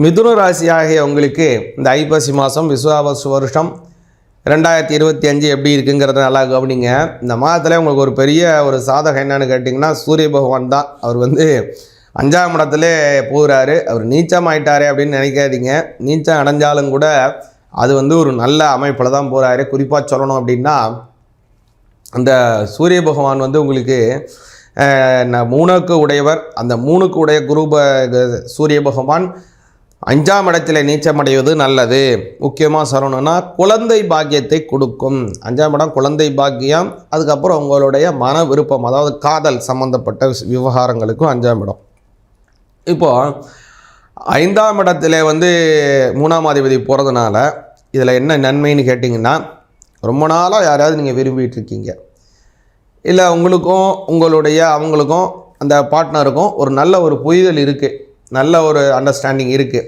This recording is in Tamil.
மிதுன ராசி ஆகிய உங்களுக்கு இந்த ஐப்பசி மாதம் விசுவாவசு வருஷம் 2025 எப்படி இருக்குங்கிறத நல்லா கவனிங்க. இந்த மாதத்தில் உங்களுக்கு ஒரு பெரிய ஒரு சாதகம் என்னன்னு கேட்டிங்கன்னா, சூரிய பகவான் தான். அவர் 5ஆம் இடத்துல போகிறாரு. அவர் நீச்சம் ஆயிட்டாரே அப்படின்னு நினைக்காதீங்க. நீச்சம் அடைஞ்சாலும் கூட அது ஒரு நல்ல அமைப்பில் தான் போகிறாரு. குறிப்பாக சொல்லணும் அப்படின்னா, அந்த சூரிய பகவான் உங்களுக்கு 3க்கு உடையவர். அந்த 3க்கு உடைய சூரிய பகவான் 5ஆம் இடத்துல நீச்சமடைவது நல்லது. முக்கியமாக சொல்லணும்னா குழந்தை பாக்கியத்தை கொடுக்கும். 5ஆம் இடம் குழந்தை பாக்கியம். அதுக்கப்புறம் உங்களுடைய மன விருப்பம், அதாவது காதல் சம்பந்தப்பட்ட விவகாரங்களுக்கும் 5ஆம் இடம். இப்போது 5ஆம் இடத்துல 3ஆம் அதிபதி போகிறதுனால இதில் என்ன நன்மைன்னு கேட்டிங்கன்னா, ரொம்ப நாளாக யாராவது நீங்கள் விரும்பிகிட்டு இருக்கீங்க, இல்லை உங்களுக்கும் அவங்களுக்கும் அந்த பார்ட்னருக்கும் ஒரு நல்ல ஒரு புரிதல் இருக்குது, நல்ல ஒரு அண்டர்ஸ்டாண்டிங் இருக்குது.